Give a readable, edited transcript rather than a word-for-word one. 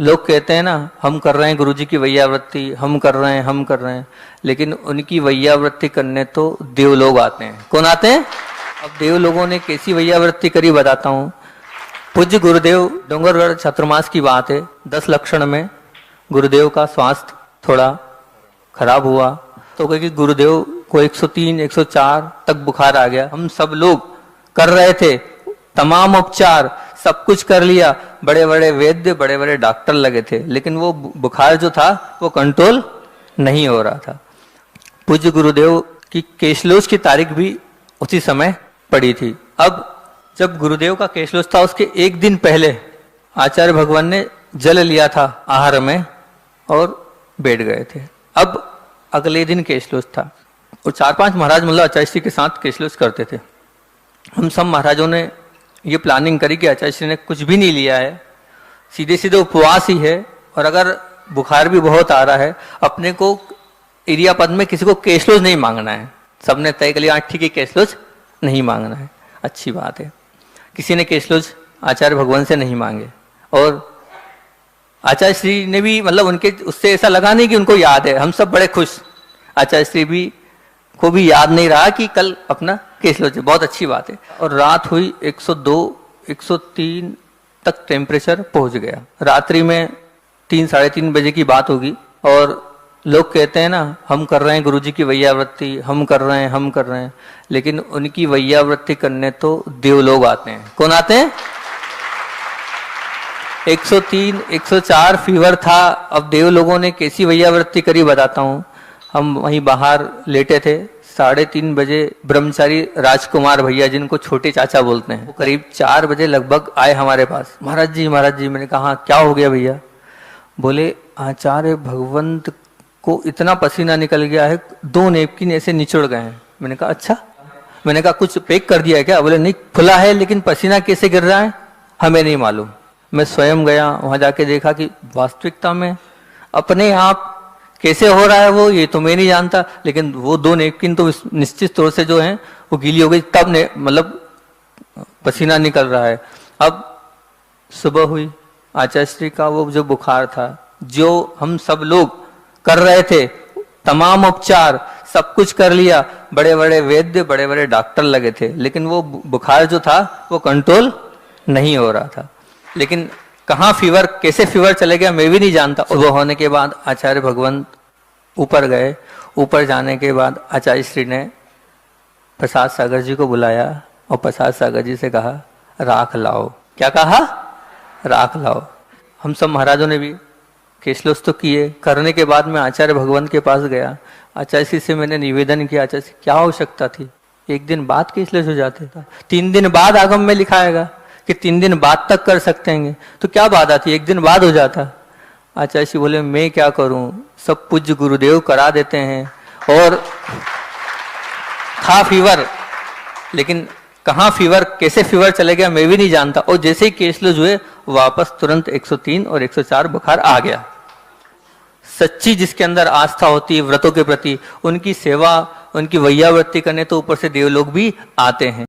लोग कहते हैं ना, हम कर रहे हैं गुरुजी की वैयावृत्ति, हम कर रहे हैं, लेकिन उनकी वैयावृत्ति करने तो देव लोग आते हैं। कौन आते हैं? अब देव लोगों ने कैसी वैयावृत्ति करी बताता हूँ। पूज्य गुरुदेव, डोंगरगढ़ चातुर्मास की बात है, 10 लक्षण में गुरुदेव का स्वास्थ्य थोड़ा खराब हुआ, तो क्योंकि गुरुदेव को 103, 104 तक बुखार आ गया। हम सब लोग कर रहे थे तमाम उपचार, सब कुछ कर लिया, बड़े बड़े वैद्य, बड़े बड़े डॉक्टर लगे थे, लेकिन वो बुखार जो था वो कंट्रोल नहीं हो रहा था। पूज्य गुरुदेव की केशलोच की तारीख भी उसी समय पड़ी थी। अब जब गुरुदेव का केशलोच था, उसके एक दिन पहले आचार्य भगवान ने जल लिया था आहार में और बैठ गए थे। अब अगले दिन केशलोच था और 4-5 महाराज मतलब आचार्य श्री के साथ केशलोच करते थे। हम सब महाराजों ने ये प्लानिंग करी कि आचार्य श्री ने कुछ भी नहीं लिया है, सीधे सीधे उपवास ही है, और अगर बुखार भी बहुत आ रहा है, अपने को एरिया पद में किसी को केशलोच नहीं मांगना है। सबने तय कर लिया ठीक है, केशलोच नहीं मांगना है, अच्छी बात है। किसी ने केशलोच आचार्य भगवान से नहीं मांगे, और आचार्य श्री ने भी मतलब उनके उससे ऐसा लगा नहीं कि उनको याद है। हम सब बड़े खुश, आचार्य श्री भी को भी याद नहीं रहा कि कल अपना केशलोच है, बहुत अच्छी बात है। और रात हुई 102, 103 तक टेम्परेचर पहुंच गया। रात्रि में 3, साढ़े 3 बजे की बात होगी, और लोग कहते हैं ना, हम कर रहे हैं गुरुजी की वैयावृत्ति, हम कर रहे हैं, लेकिन उनकी वैयावृत्ति करने तो देव लोग आते हैं। कौन आते हैं? 103, 104 फीवर था। अब देव लोगों ने कैसी वैयावृत्ति करी बताता हूँ। हम वहीं बाहर लेटे थे, 3:30 बजे ब्रह्मचारी राजकुमार भैया, जिनको छोटे चाचा बोलते हैं, वो करीब 4 बजे लगभग आए हमारे पास। महाराज जी, महाराज जी। मैंने कहा क्या हो गया भैया? बोले आचार्य भगवंत को इतना पसीना निकल गया है, 2 नेपकिन ऐसे निचुड़ गए हैं। मैंने कहा अच्छा। मैंने कहा कुछ पैक कर दिया है क्या? बोले नहीं, खुला है, लेकिन पसीना कैसे गिर रहा है हमें नहीं मालूम। मैं स्वयं गया, वहां जाके देखा कि वास्तविकता में अपने आप कैसे हो रहा है वो, ये तो मैं नहीं जानता, लेकिन वो 2 नेपकिन तो निश्चित तौर से जो है वो गीली हो गई, तब ने मतलब पसीना निकल रहा है। अब सुबह हुई, आचार्य श्री का वो जो बुखार था, जो हम सब लोग कर रहे थे तमाम उपचार, सब कुछ कर लिया, बड़े बड़े वैद्य, बड़े बड़े डॉक्टर लगे थे, लेकिन वो बुखार जो था वो कंट्रोल नहीं हो रहा था। लेकिन कहाँ फीवर, कैसे फीवर चले गया मैं भी नहीं जानता। सुबह होने के बाद आचार्य भगवंत ऊपर गए। ऊपर जाने के बाद आचार्य श्री ने प्रसाद सागर जी को बुलाया और प्रसाद सागर जी से कहा राख लाओ। क्या कहा? राख लाओ। हम सब महाराजों ने भी केशलोच तो किए। करने के बाद मैं आचार्य भगवंत के पास गया। आचार्य श्री से मैंने निवेदन किया, आचार्य श्री क्या आवश्यकता थी, 1 दिन बाद केशलोच हो जाते था, 3 दिन बाद आगम में लिखा आएगा कि 3 दिन बाद तक कर सकते हैं, तो क्या बात आती, 1 दिन बाद हो जाता। आचार्य श्री बोले मैं क्या करूं, सब पूज्य गुरुदेव करा देते हैं। और था फीवर, लेकिन कहाँ फीवर, कैसे फीवर चले गया मैं भी नहीं जानता। और जैसे ही केशलोच हुए, वापस तुरंत 103 और 104 बुखार आ गया। सच्ची जिसके अंदर आस्था होती है व्रतों के प्रति, उनकी सेवा, उनकी वैयावृत्ति करने तो ऊपर से देव लोग भी आते हैं।